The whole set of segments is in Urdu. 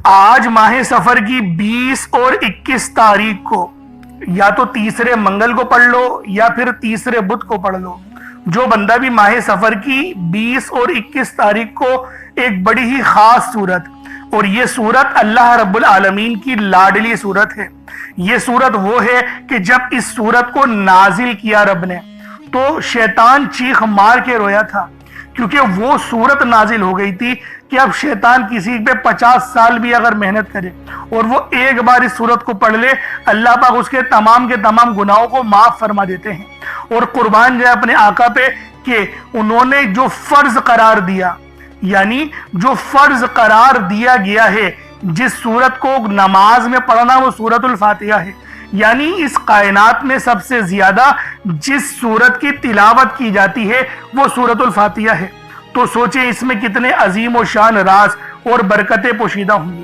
آج ماہ سفر کی 20 اور 21 تاریخ کو یا تو تیسرے منگل کو پڑھ لو یا پھر تیسرے بدھ کو پڑھ لو۔ جو بندہ بھی ماہ سفر کی 20 اور 21 تاریخ کو ایک بڑی ہی خاص سورت، اور یہ سورت اللہ رب العالمین کی لاڈلی سورت ہے۔ یہ سورت وہ ہے کہ جب اس سورت کو نازل کیا رب نے تو شیطان چیخ مار کے رویا تھا، کیونکہ وہ سورت نازل ہو گئی تھی کہ اب شیطان کسی پہ 50 سال بھی اگر محنت کرے اور وہ ایک بار اس سورت کو پڑھ لے، اللہ پاک اس کے تمام گناہوں کو معاف فرما دیتے ہیں۔ اور قربان جائے اپنے آقا پہ کہ انہوں نے جو فرض قرار دیا، یعنی جو فرض قرار دیا گیا ہے جس سورت کو نماز میں پڑھنا، وہ سورت الفاتحہ ہے۔ یعنی اس کائنات میں سب سے زیادہ جس سورت کی تلاوت کی جاتی ہے وہ سورت الفاتحہ ہے۔ تو سوچیں اس میں کتنے عظیم و شان راز اور برکتیں پوشیدہ ہوں گی۔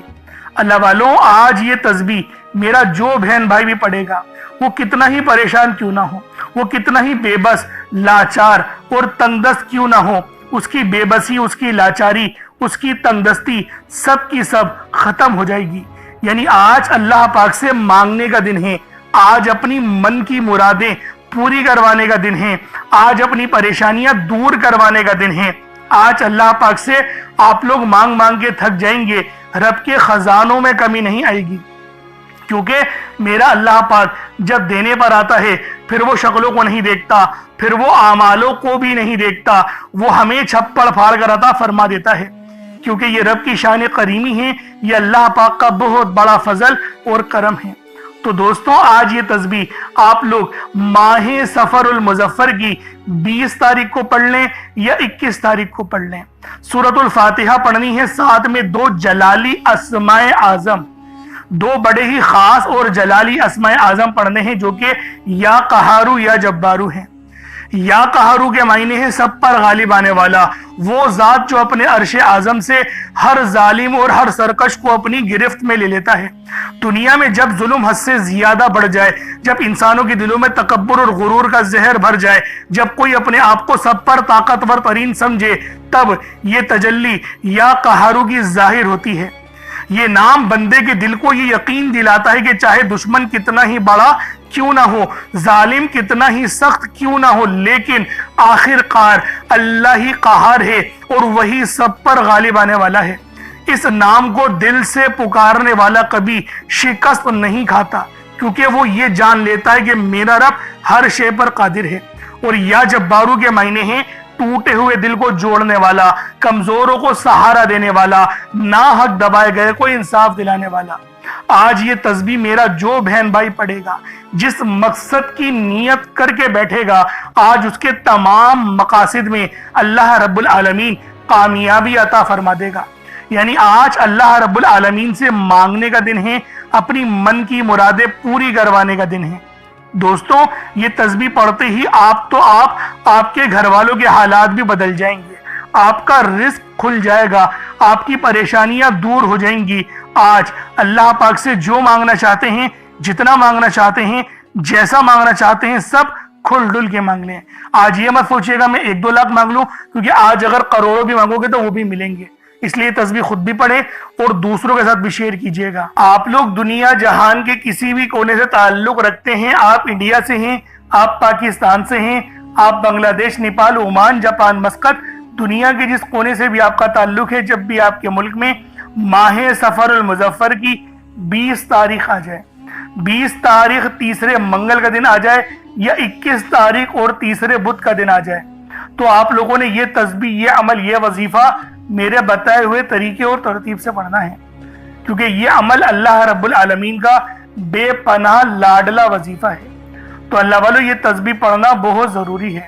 اللہ والوں، آج یہ تسبیح میرا جو بہن بھائی بھی پڑھے گا، وہ کتنا ہی پریشان کیوں نہ ہو، وہ کتنا ہی بے بس، لاچار اور تنگدست کیوں نہ ہو، اس کی بے بسی، اس کی لاچاری، اس کی تنگدستی سب کی سب ختم ہو جائے گی۔ یعنی آج اللہ پاک سے مانگنے کا دن ہے، آج اپنی من کی مرادیں پوری کروانے کا دن ہے، آج اپنی پریشانیاں دور کروانے کا دن ہے۔ آج اللہ پاک سے آپ لوگ مانگ مانگ کے تھک جائیں گے، رب کے خزانوں میں کمی نہیں آئے گی، کیونکہ میرا اللہ پاک جب دینے پر آتا ہے پھر وہ شکلوں کو نہیں دیکھتا، پھر وہ اعمالوں کو بھی نہیں دیکھتا، وہ ہمیں چھپڑ پھاڑ کر عطا فرما دیتا ہے، کیونکہ یہ رب کی شان کریمی ہے، یہ اللہ پاک کا بہت بڑا فضل اور کرم ہے۔ تو دوستوں، آج یہ تسبیح آپ لوگ ماہ سفر المظفر کی 20 تاریخ کو پڑھ لیں یا 21 تاریخ کو پڑھ لیں۔ سورت الفاتحہ پڑھنی ہے، ساتھ میں 2 جلالی اسماء اعظم، 2 بڑے ہی خاص اور جلالی اسماء اعظم پڑھنے ہیں، جو کہ یا قہارو یا جبارو ہیں۔ یا قہارو کے معنی ہے سب پر غالب آنے والا، وہ ذات جو اپنے عرش اعظم سے ہر ظالم اور ہر سرکش کو اپنی گرفت میں لے لیتا ہے۔ دنیا میں جب ظلم حد سے زیادہ بڑھ جائے، جب انسانوں کے دلوں میں تکبر اور غرور کا زہر بھر جائے، جب کوئی اپنے آپ کو سب پر طاقتور ترین سمجھے، تب یہ تجلی یا قہارو کی ظاہر ہوتی ہے۔ یہ نام بندے کے دل کو یہ یقین دلاتا ہے کہ چاہے دشمن کتنا ہی بڑا کیوں نہ ہو، ظالم کتنا ہی سخت کیوں نہ ہو، لیکن آخر کار اللہ ہی قہار ہے اور وہی سب پر غالب آنے والا ہے۔ اس نام کو دل سے پکارنے والا کبھی شکست نہیں کھاتا، کیونکہ وہ یہ جان لیتا ہے کہ میرا رب ہر شے پر قادر ہے۔ اور یا جبارو کے معنی ہیں ٹوٹے ہوئے دل کو جوڑنے والا، کمزوروں کو سہارا دینے والا، ناحق دبائے گئے کو انصاف دلانے والا۔ آج یہ تسبیح میرا جو بہن بھائی پڑھے گا، جس مقصد کی نیت کر کے بیٹھے گا، آج اس کے تمام مقاصد میں اللہ رب العالمین کامیابی عطا فرما دے گا۔ یعنی آج اللہ رب العالمین سے مانگنے کا دن ہے، اپنی من کی مرادیں پوری کروانے کا دن ہے۔ دوستوں، یہ تسبیح پڑھتے ہی آپ کے گھر والوں کے حالات بھی بدل جائیں گے، آپ کا رزق کھل جائے گا، آپ کی پریشانیاں دور ہو جائیں گی۔ آج اللہ پاک سے جو مانگنا چاہتے ہیں، جتنا مانگنا چاہتے ہیں، جیسا مانگنا چاہتے ہیں، سب کھل ڈل کے مانگ لیں۔ آج یہ مت سوچیے گا میں 1-2 لاکھ مانگ لوں، کیونکہ آج اگر کروڑوں بھی مانگو گے تو وہ بھی ملیں گے۔ اس لیے تسبیح خود بھی پڑھیں اور دوسروں کے ساتھ بھی شیئر کیجیے گا۔ آپ لوگ دنیا جہان کے کسی بھی کونے سے تعلق رکھتے ہیں، آپ انڈیا سے ہیں، آپ پاکستان سے ہیں، آپ بنگلہ دیش، نیپال، عمان، جاپان، مسقط، دنیا کے جس کونے سے بھی آپ کا تعلق ہے، جب بھی آپ کے ملک میں ماہ سفر المظفر کی 20 تاریخ آ جائے، 20 تاریخ تیسرے منگل کا دن آ جائے یا 21 تاریخ اور تیسرے بدھ کا دن آ جائے، تو آپ لوگوں نے یہ تسبیح، یہ عمل، یہ وظیفہ میرے بتائے ہوئے طریقے اور ترتیب سے پڑھنا ہے، کیونکہ یہ عمل اللہ رب العالمین کا بے پناہ لاڈلا وظیفہ ہے۔ تو اللہ والوں، یہ تسبیح پڑھنا بہت ضروری ہے،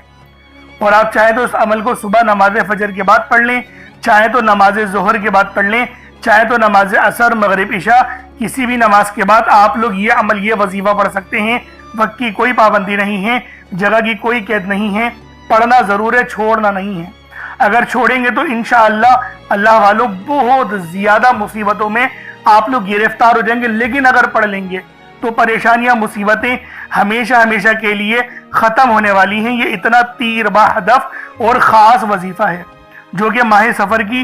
اور آپ چاہیں تو اس عمل کو صبح نماز فجر کے بعد پڑھ لیں، چاہیں تو نماز ظہر کے بعد پڑھ لیں، چاہے تو نماز عصر، مغرب، عشاء، کسی بھی نماز کے بعد آپ لوگ یہ عمل، یہ وظیفہ پڑھ سکتے ہیں۔ وقت کی کوئی پابندی نہیں ہے، جگہ کی کوئی قید نہیں ہے، پڑھنا ضرور ہے، چھوڑنا نہیں ہے۔ اگر چھوڑیں گے تو انشاءاللہ اللہ والوں بہت زیادہ مصیبتوں میں آپ لوگ گرفتار ہو جائیں گے، لیکن اگر پڑھ لیں گے تو پریشانیاں، مصیبتیں ہمیشہ ہمیشہ کے لیے ختم ہونے والی ہیں۔ یہ اتنا تیر بہ ہدف اور خاص وظیفہ ہے جو کہ ماہ سفر کی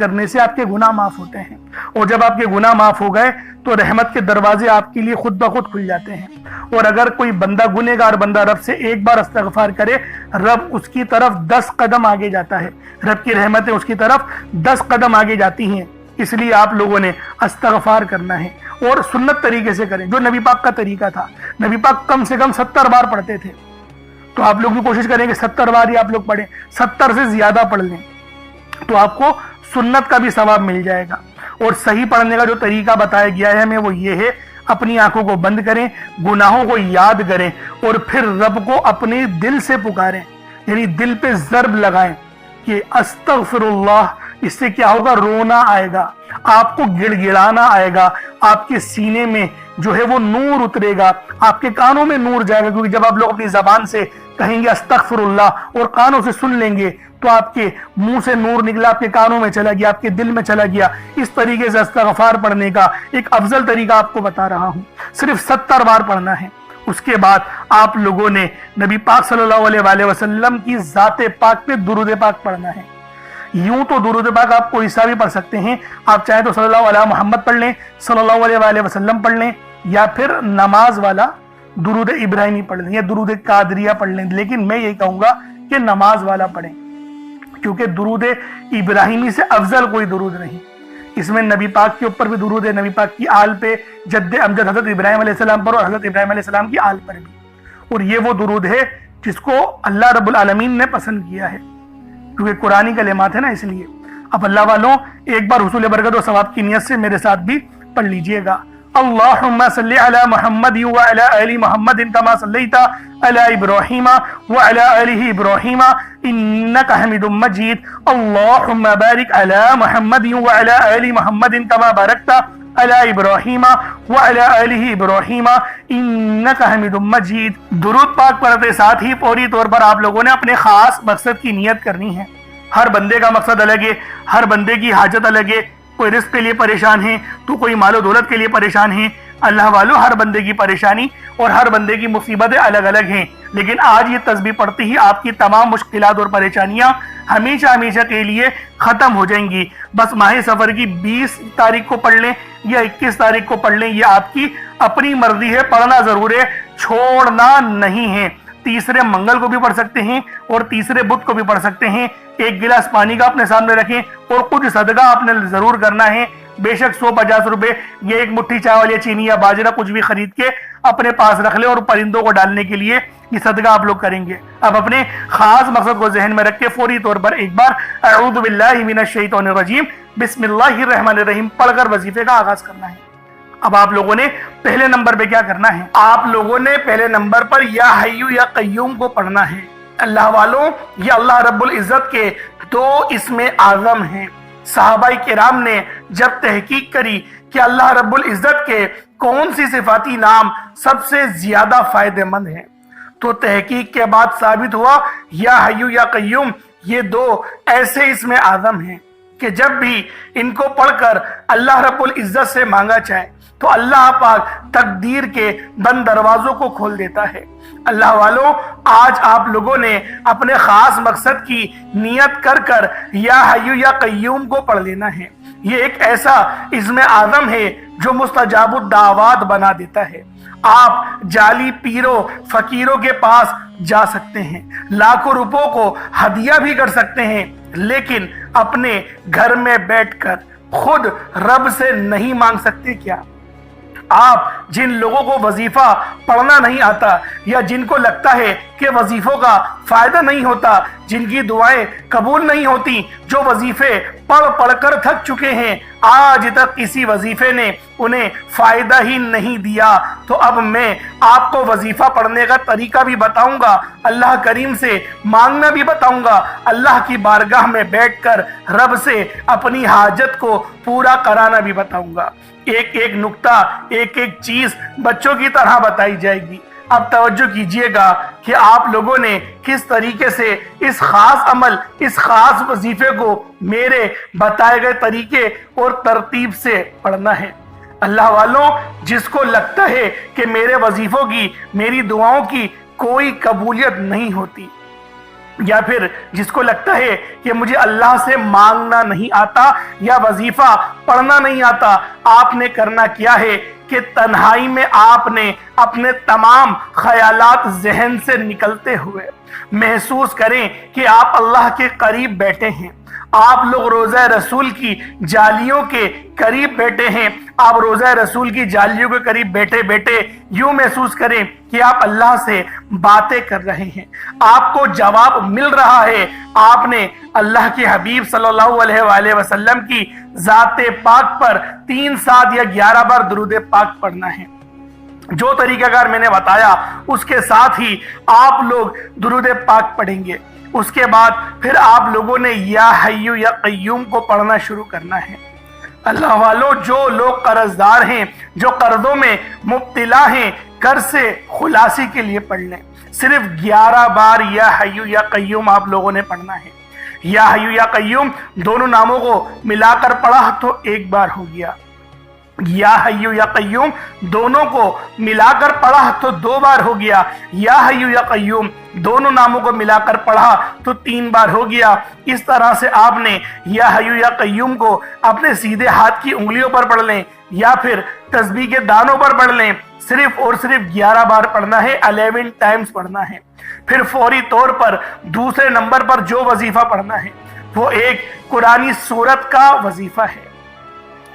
کرنے سے آپ کے گناہ معاف ہوتے ہیں، اور جب آپ کے گناہ معاف ہو گئے تو رحمت کے دروازے آپ کے لیے خود بخود کھل جاتے ہیں۔ اور اگر کوئی بندہ گنہگار بندہ رب سے ایک بار استغفار کرے، رب اس کی طرف 10 قدم آگے جاتا ہے، رب کی رحمتیں اس کی طرف 10 قدم آگے جاتی ہیں۔ اس لیے آپ لوگوں نے استغفار کرنا ہے اور سنت طریقے سے کریں، جو نبی پاک کا طریقہ تھا۔ نبی پاک کم سے کم 70 بار پڑھتے تھے، تو آپ لوگ بھی کوشش کریں کہ 70 بار ہی آپ لوگ پڑھیں، 70 سے زیادہ پڑھ لیں تو آپ کو سنت کا بھی ثواب مل جائے گا۔ اور صحیح پڑھنے کا جو طریقہ بتایا گیا ہے ہمیں وہ یہ ہے، اپنی آنکھوں کو بند کریں، گناہوں کو یاد کریں اور پھر رب کو اپنے دل سے پکاریں، یعنی دل پہ ضرب لگائیں کہ استغفر اللہ۔ اس سے کیا ہوگا؟ رونا آئے گا، آپ کو گڑ گڑانا آئے گا، آپ کے سینے میں جو ہے وہ نور اترے گا، آپ کے کانوں میں نور جائے گا، کیونکہ جب آپ لوگ اپنی زبان سے کہیں گے استغفر اللہ اور کانوں سے سن لیں گے تو آپ کے منہ سے نور نکلا، آپ کے کانوں میں چلا گیا، آپ کے دل میں چلا گیا۔ اس طریقے سے استغفار پڑھنے کا ایک افضل طریقہ آپ کو بتا رہا ہوں، صرف 70 بار پڑھنا ہے۔ اس کے بعد آپ لوگوں نے نبی پاک صلی اللہ علیہ وآلہ وسلم کی ذات پاک پہ درود پاک پڑھنا ہے۔ یوں تو درود پاک آپ کوئی سا بھی پڑھ سکتے ہیں، آپ چاہیں تو صلی اللہ علیہ محمد پڑھ لیں، صلی اللہ علیہ وآلہ وسلم پڑھ لیں، یا پھر نماز والا درود ابراہیمی پڑھ لیں یا درود قادریہ پڑھ لیں، لیکن میں یہ کہوں گا کہ نماز والا پڑھیں، کیونکہ درود ابراہیمی سے افضل کوئی درود نہیں۔ اس میں نبی پاک کے اوپر بھی درود ہے، نبی پاک کی آل پہ، جد امجد حضرت ابراہیم علیہ السلام پر اور حضرت ابراہیم علیہ السلام کی آل پر بھی، اور یہ وہ درود ہے جس کو اللہ رب العالمین نے پسند کیا ہے، کیونکہ قرآنی کلمات ہے نا، اس لیے۔ اب اللہ والوں ایک بار حصول برکت و ثواب کی نیت سے میرے ساتھ بھی پڑھ لیجئے گا۔ اللہم صلی علی محمد وعلی آل محمد کما صلیت علی ابراہیم وعلی آل ابراہیم انک حمید مجید۔ اللہم بارک علی محمد وعلی آل محمد کما بارکت علی ابراہیم وعلی آل ابراہیم انک حمید مجید۔ درود پاک پڑھتے ساتھ ہی فوری طور پر آپ لوگوں نے اپنے خاص مقصد کی نیت کرنی ہے۔ ہر بندے کا مقصد الگ ہے، ہر بندے کی حاجت الگ ہے، کوئی رزق کے لیے پریشان ہے تو کوئی مال و دولت کے لیے پریشان ہے۔ اللہ والوں ہر بندے کی پریشانی اور ہر بندے کی مصیبتیں الگ الگ ہیں، لیکن آج یہ تسبیح پڑھتے ہی آپ کی تمام مشکلات اور پریشانیاں ہمیشہ ہمیشہ کے لیے ختم ہو جائیں گی۔ بس ماہ سفر کی 20 تاریخ کو پڑھ لیں یا 21 تاریخ کو پڑھ لیں، یہ آپ کی اپنی مرضی ہے، پڑھنا ضرور ہے، چھوڑنا نہیں ہے۔ تیسرے منگل کو بھی پڑھ سکتے ہیں اور تیسرے بدھ کو بھی پڑھ سکتے ہیں۔ ایک گلاس پانی کا اپنے سامنے رکھیں اور کچھ صدقہ آپ نے ضرور کرنا ہے، بے شک 150 روپے یا ایک مٹھی چاول یا چینی یا باجرہ کچھ بھی خرید کے اپنے پاس رکھ لیں اور پرندوں کو ڈالنے کے لیے یہ صدقہ آپ لوگ کریں گے۔ اب اپنے خاص مقصد کو ذہن میں رکھ کے فوری طور پر ایک بار اعوذ باللہ من الشیطان الرجیم بسم اللہ الرحمن الرحیم پڑھ کر وظیفے کا آغاز کرنا ہے۔ اب آپ لوگوں نے پہلے نمبر پہ کیا کرنا ہے؟ آپ لوگوں نے پہلے نمبر پر یا حیو یا قیوم کو پڑھنا ہے۔ اللہ والوں یہ اللہ رب العزت کے 2 اسم اعظم ہیں۔ صحابہ کرام نے جب تحقیق کری کہ اللہ رب العزت کے کون سی صفاتی نام سب سے زیادہ فائدہ مند ہیں، تو تحقیق کے بعد ثابت ہوا یا حیو یا قیوم یہ 2 ایسے اسم اعظم ہیں کہ جب بھی ان کو پڑھ کر اللہ رب العزت سے مانگا جائے تو اللہ پاک تقدیر کے بند دروازوں کو کھول دیتا ہے۔ اللہ والوں آج آپ لوگوں نے اپنے خاص مقصد کی نیت کر کر یا حیو یا قیوم کو پڑھ لینا ہے۔ یہ ایک ایسا اسم اعظم ہے جو مستجاب الدعوات بنا دیتا ہے۔ آپ جعلی پیروں فقیروں کے پاس جا سکتے ہیں، لاکھوں روپوں کو ہدیہ بھی کر سکتے ہیں، لیکن اپنے گھر میں بیٹھ کر خود رب سے نہیں مانگ سکتے کیا؟ آپ جن لوگوں کو وظیفہ پڑھنا نہیں آتا یا جن کو لگتا ہے کہ وظیفوں کا فائدہ نہیں ہوتا، جن کی دعائیں قبول نہیں ہوتی، جو وظیفے پڑھ پڑھ کر تھک چکے ہیں، آج تک کسی وظیفے نے انہیں فائدہ ہی نہیں دیا، تو اب میں آپ کو وظیفہ پڑھنے کا طریقہ بھی بتاؤں گا، اللہ کریم سے مانگنا بھی بتاؤں گا، اللہ کی بارگاہ میں بیٹھ کر رب سے اپنی حاجت کو پورا کرانا بھی بتاؤں گا۔ ایک ایک نقطہ ایک ایک چیز بچوں کی طرح بتائی جائے گی۔ اب توجہ کیجئے گا کہ آپ لوگوں نے کس طریقے سے اس خاص عمل، اس خاص وظیفے کو میرے بتائے گئے طریقے اور ترتیب سے پڑھنا ہے۔ اللہ والوں جس کو لگتا ہے کہ میرے وظیفوں کی، میری دعاؤں کی کوئی قبولیت نہیں ہوتی، یا پھر جس کو لگتا ہے کہ مجھے اللہ سے مانگنا نہیں آتا یا وظیفہ پڑھنا نہیں آتا، آپ نے کرنا کیا ہے کہ تنہائی میں آپ نے اپنے تمام خیالات ذہن سے نکلتے ہوئے محسوس کریں کہ آپ اللہ کے قریب بیٹھے ہیں، آپ لوگ روضہ رسول کی جالیوں کے قریب بیٹھے ہیں، آپ روضہ رسول کی جالیوں کے قریب بیٹھے بیٹھے یوں محسوس کریں کہ آپ اللہ سے باتیں کر رہے ہیں، آپ کو جواب مل رہا ہے، آپ نے اللہ کے حبیب صلی اللہ علیہ وآلہ وسلم کی ذات پاک پر 3 7 یا 11 بار درود پاک پڑھنا ہے۔ جو طریقہ کار میں نے بتایا اس کے ساتھ ہی آپ لوگ درود پاک پڑھیں گے، اس کے بعد پھر آپ لوگوں نے یا حیو یا قیوم کو پڑھنا شروع کرنا ہے۔ اللہ والوں، جو لوگ قرض دار ہیں، جو قرضوں میں مبتلا ہیں، قرض سے خلاصی کے لیے پڑھ لیں، صرف 11 بار یا حیو یا قیوم آپ لوگوں نے پڑھنا ہے۔ یا حیو یا قیوم دونوں ناموں کو ملا کر پڑھا تو 1 بار ہو گیا، یا حیو یا قیوم دونوں کو ملا کر پڑھا تو 2 بار ہو گیا، یا حیو یا قیوم دونوں ناموں کو ملا کر پڑھا تو 3 بار ہو گیا۔ اس طرح سے آپ نے یا حیو یا قیوم کو اپنے سیدھے ہاتھ کی انگلیوں پر پڑھ لیں یا پھر تسبیح کے دانوں پر پڑھ لیں، صرف اور صرف 11 بار پڑھنا ہے، 11 ٹائمز پڑھنا ہے۔ پھر فوری طور پر دوسرے نمبر پر جو وظیفہ پڑھنا ہے وہ ایک قرآنی سورت کا وظیفہ ہے۔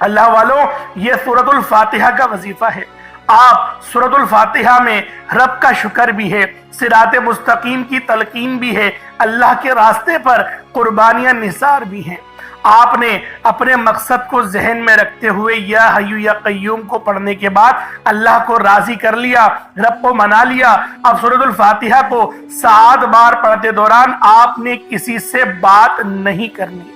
اللہ والوں، یہ سورۃ الفاتحہ کا وظیفہ ہے۔ آپ سورۃ الفاتحہ میں رب کا شکر بھی ہے، صراط مستقیم کی تلقین بھی ہے، اللہ کے راستے پر قربانیاں نثار بھی ہیں۔ آپ نے اپنے مقصد کو ذہن میں رکھتے ہوئے یا حیو یا قیوم کو پڑھنے کے بعد اللہ کو راضی کر لیا، رب کو منا لیا۔ اب سورۃ الفاتحہ کو 7 بار پڑھتے دوران آپ نے کسی سے بات نہیں کرنی،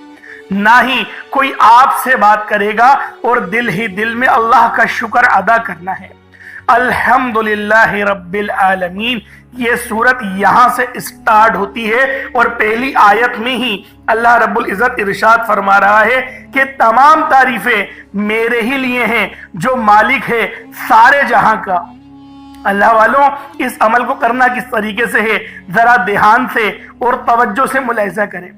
نہ ہی کوئی آپ سے بات کرے گا، اور دل ہی دل میں اللہ کا شکر ادا کرنا ہے۔ الحمدللہ رب العالمین، یہ سورت یہاں سے اسٹارٹ ہوتی ہے، اور پہلی آیت میں ہی اللہ رب العزت ارشاد فرما رہا ہے کہ تمام تعریفیں میرے ہی لیے ہیں جو مالک ہے سارے جہاں کا۔ اللہ والوں، اس عمل کو کرنا کس طریقے سے ہے ذرا دھیان سے اور توجہ سے ملاحظہ کریں۔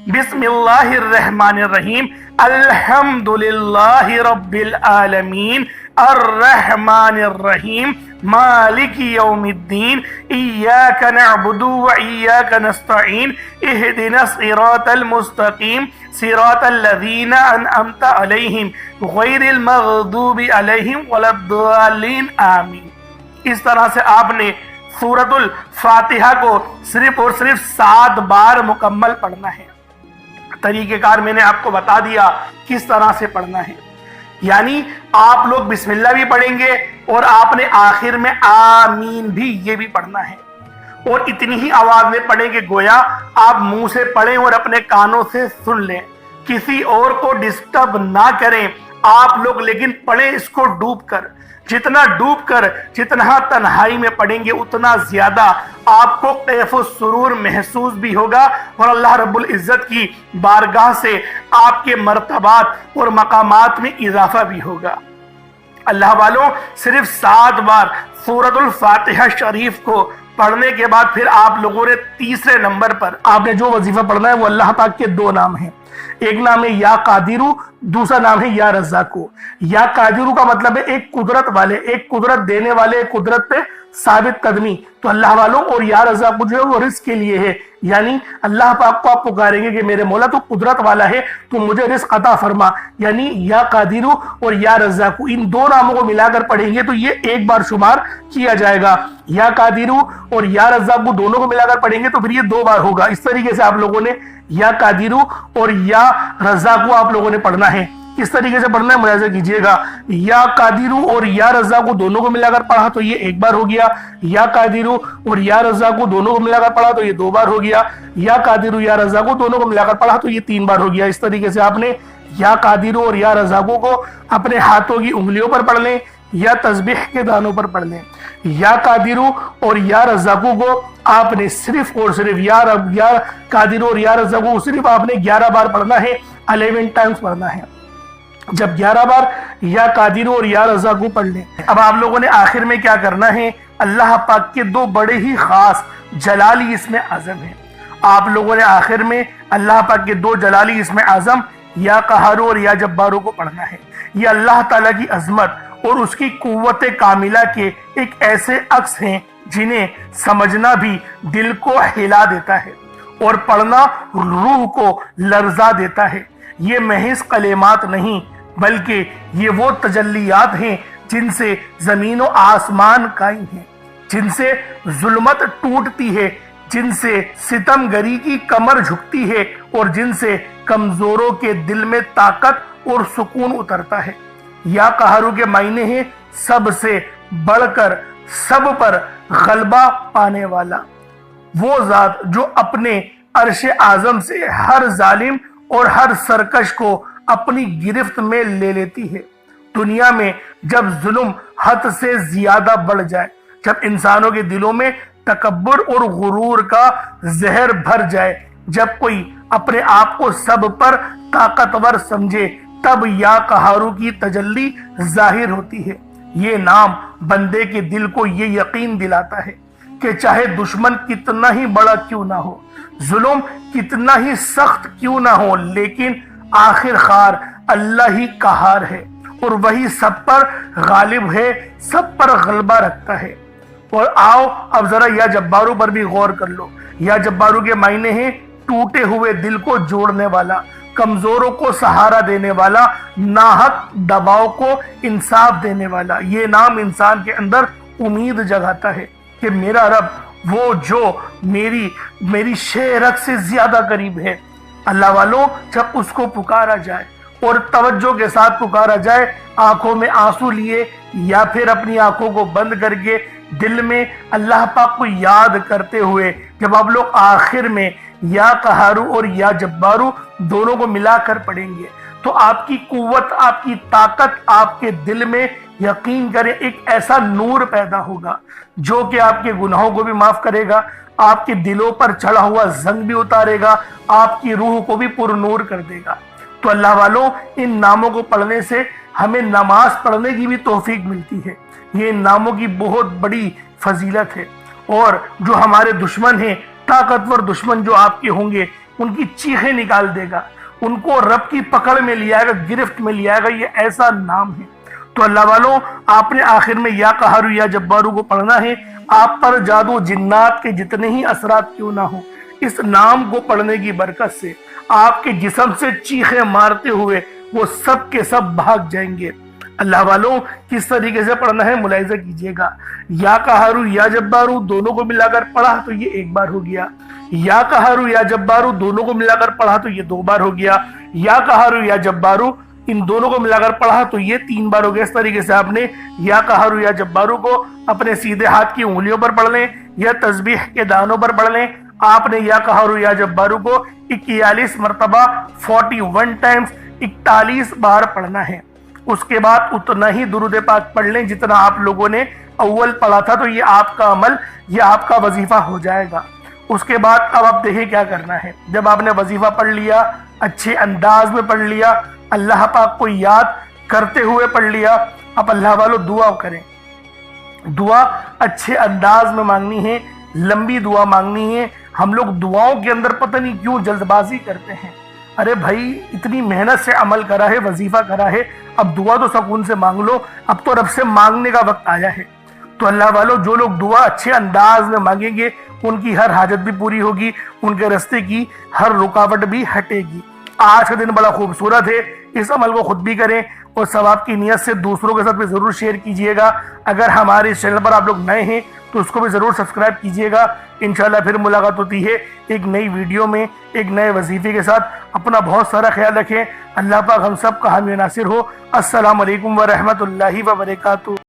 بسم اللہ الرحمن الرحیم، الحمدللہ رب العالمین، الرحمن الرحیم، مالک یوم الدین، ایاک نعبد و ایاک نستعین، اہدنا الصراط المستقیم، صراط الذین انعمت علیہم غیر المغضوب علیہم ولا الضالین، آمین۔ اس طرح سے آپ نے سورۃ الفاتحہ کو صرف اور صرف 7 بار مکمل پڑھنا ہے۔ طریقہ کار میں نے آپ کو بتا دیا کس طرح سے پڑھنا ہے، یعنی آپ لوگ بسم اللہ بھی پڑھیں گے اور آپ نے آخر میں آمین بھی یہ بھی پڑھنا ہے، اور اتنی ہی آواز میں پڑھیں کہ گویا آپ منہ سے پڑھیں اور اپنے کانوں سے سن لیں، کسی اور کو ڈسٹرب نہ کریں آپ لوگ، لیکن پڑھیں اس کو ڈوب کر۔ جتنا ڈوب کر، جتنا تنہائی میں پڑھیں گے اتنا زیادہ آپ کو کیف و سرور محسوس بھی ہوگا، اور اللہ رب العزت کی بارگاہ سے آپ کے مرتبات اور مقامات میں اضافہ بھی ہوگا۔ اللہ والوں، صرف 7 بار سورۃ الفاتحہ شریف کو پڑھنے کے بعد پھر آپ لوگوں نے تیسرے نمبر پر آپ نے جو وظیفہ پڑھنا ہے وہ اللہ پاک کے 2 نام ہیں، ایک نام ہے یا قادرو، دوسرا نام ہے یا رزاقو۔ یا قادرو کا مطلب ہے ایک قدرت والے، ایک قدرت دینے والے، ایک قدرت پہ ثابت قدمی، تو اللہ والوں، اور یا رزاقو جو ہے وہ رزق کے لیے ہے، یعنی اللہ پاک کو آپ پکاریں گے کہ میرے مولا تو قدرت والا ہے تو مجھے رزق عطا فرما، یعنی یا قادرو اور یا رزاقو ان 2 ناموں کو ملا کر پڑھیں گے تو یہ 1 بار شمار کیا جائے گا۔ یا قادرو اور یا رزاقو دونوں کو ملا کر پڑھیں گے تو پھر یہ 2 بار ہوگا۔ اس طریقے سے آپ لوگوں نے یا قادرو اور یا رزاقو آپ لوگوں نے پڑھنا ہے۔ کس طریقے سے پڑھنا ہے ملاحظہ کیجئے گا، یا قادرو اور یا رزاقو دونوں کو ملا کر پڑھا تو یہ 1 بار ہو گیا، یا قادرو اور یا رزاقو دونوں کو ملا کر پڑھا تو یہ 2 بار ہو گیا، یا قادرو یا رزاقو دونوں کو ملا کر پڑھا تو یہ 3 بار ہو گیا۔ اس طریقے سے آپ نے یا قادرو اور یا رزاقو کو اپنے ہاتھوں کی انگلیوں پر پڑھ لیں یا تسبیح کے دانوں پر پڑھ لیں۔ یا قادرو اور یا رزاقو کو آپ نے صرف اور صرف یا قادرو اور یا رزاقو صرف آپ نے 11 بار پڑھنا ہے، 11 ٹائمز پڑھنا ہے۔ جب 11 بار یا قادرو اور یا رزاقو پڑھ لیں، اب آپ لوگوں نے آخر میں کیا کرنا ہے، اللہ پاک کے 2 بڑے ہی خاص جلالی اسم اعظم ہیں، آپ لوگوں نے آخر میں اللہ پاک کے دو جلالی اسم اعظم یا قہارو اور یا جبارو کو پڑھنا ہے۔ یہ اللہ تعالیٰ کی عظمت اور اس کی قوت کاملہ کے ایک ایسے عکس ہیں جنہیں سمجھنا بھی دل کو ہلا دیتا ہے اور پڑھنا روح کو لرزا دیتا ہے۔ یہ محض کلمات نہیں بلکہ یہ وہ تجلیات ہیں جن سے زمین و آسمان قائم ہیں، جن سے ظلمت ٹوٹتی ہے، جن سے ستم گری کی کمر جھکتی ہے اور جن سے کمزوروں کے دل میں طاقت اور سکون اترتا ہے۔ یا قہارو کے معنی ہیں سب سے بڑھ کر سب پر غلبہ پانے والا، وہ ذات جو اپنے عرش اعظم سے ہر ظالم اور ہر سرکش کو اپنی گرفت میں لے لیتی ہے۔ دنیا میں جب ظلم حد سے زیادہ بڑھ جائے، جب انسانوں کے دلوں میں تکبر اور غرور کا زہر بھر جائے، جب کوئی اپنے آپ کو سب پر طاقتور سمجھے، تب یا قہارو کی تجلی ظاہر ہوتی ہے۔ یہ نام بندے کے دل کو یہ یقین دلاتا ہے کہ چاہے دشمن کتنا ہی بڑا کیوں نہ ہو، ظلم کتنا ہی سخت کیوں نہ ہو، لیکن آخر کار اللہ ہی قہار ہے اور وہی سب پر غالب ہے، سب پر غلبہ رکھتا ہے۔ اور آؤ اب ذرا یا جبارو پر بھی غور کر لو۔ یا جبارو کے معنی ہیں ٹوٹے ہوئے دل کو جوڑنے والا، کمزوروں کو سہارا دینے والا، ناحق دباؤ کو انصاف دینے والا۔ یہ نام انسان کے اندر امید جگاتا ہے کہ میرا رب وہ جو میری شہرت سے زیادہ قریب ہے۔ اللہ والوں، جب اس کو پکارا جائے اور توجہ کے ساتھ پکارا جائے، آنکھوں میں آنسو لیے یا پھر اپنی آنکھوں کو بند کر کے دل میں اللہ پاک کو یاد کرتے ہوئے، جب آپ لوگ آخر میں یا قہارو اور یا جبارو دونوں کو ملا کر پڑھیں گے تو آپ کی قوت، آپ کی طاقت، آپ کے دل میں یقین کریں ایک ایسا نور پیدا ہوگا جو کہ آپ کے گناہوں کو بھی معاف کرے گا، آپ کے دلوں پر چڑھا ہوا زنگ بھی اتارے گا، آپ کی روح کو بھی پر نور کر دے گا۔ تو اللہ والوں، ان ناموں کو پڑھنے سے ہمیں نماز پڑھنے کی بھی توفیق ملتی ہے۔ یہ ان ناموں کی بہت بڑی فضیلت ہے، اور جو ہمارے دشمن ہیں، طاقتور دشمن جو آپ کے ہوں گے، ان کی چیخیں نکال دے گا، ان کو رب کی پکڑ میں لے آئے گا، گرفت میں لے آئے گا۔ یہ ایسا نام ہے۔ تو اللہ والوں، آپ نے آخر میں یا قہارو یا جبارو کو پڑھنا ہے۔ آپ پر جادو جنات کے جتنے ہی اثرات کیوں نہ ہوں، اس نام کو پڑھنے کی برکت سے آپ کے جسم سے چیخیں مارتے ہوئے وہ سب کے سب بھاگ جائیں گے۔ اللہ والوں، کس طریقے سے پڑھنا ہے ملاحظہ کیجئے گا۔ یا قہارو یا جبارو دونوں کو ملا کر پڑھا تو یہ ایک بار ہو گیا، یا قہارو یا جبارو دونوں کو ملا کر پڑھا تو یہ دو بار ہو گیا، یا قہارو یا جبارو ان دونوں کو ملا کر پڑھا تو یہ تین بار ہو گیا۔ اس طریقے سے آپ نے یا قہارو یا جبارو کو اپنے سیدھے ہاتھ کی انگلیوں پر پڑھ لیں یا تسبیح کے دانوں پر پڑھ لیں۔ آپ نے یا قہارو یا جبارو کو 41 مرتبہ 41 ٹائمز 41 بار پڑھنا ہے۔ اس کے بعد اتنا ہی درود پاک پڑھ لیں جتنا آپ لوگوں نے اول پڑھا تھا، تو یہ آپ کا عمل، یہ آپ کا وظیفہ ہو جائے گا۔ اس کے بعد اب آپ دیکھیں کیا کرنا ہے۔ جب آپ نے وظیفہ پڑھ لیا، اچھے انداز میں پڑھ لیا، اللہ پاک کو یاد کرتے ہوئے پڑھ لیا، اب اللہ والوں دعا کریں۔ دعا اچھے انداز میں مانگنی ہے، لمبی دعا مانگنی ہے۔ ہم لوگ دعاؤں کے اندر پتہ نہیں کیوں جلد بازی کرتے ہیں۔ ارے بھائی، اتنی محنت سے عمل کرا ہے، وظیفہ کرا ہے، اب دعا تو سکون سے مانگ لو، اب تو رب سے مانگنے کا وقت آیا ہے۔ تو اللہ والوں، جو لوگ دعا اچھے انداز میں مانگیں گے ان کی ہر حاجت بھی پوری ہوگی، ان کے راستے کی ہر رکاوٹ بھی ہٹے گی۔ آج کا دن بڑا خوبصورت ہے، اس عمل کو خود بھی کریں اور ثواب کی نیت سے دوسروں کے ساتھ بھی ضرور شیئر کیجئے گا۔ اگر ہمارے اس چینل پر آپ لوگ نئے ہیں تو اس کو بھی ضرور سبسکرائب کیجئے گا۔ انشاءاللہ پھر ملاقات ہوتی ہے ایک نئی ویڈیو میں، ایک نئے وظیفے کے ساتھ۔ اپنا بہت سارا خیال رکھیں۔ اللہ پاک ہم سب کا حامی و ناصر ہو۔ السلام علیکم ورحمۃ اللہ وبرکاتہ۔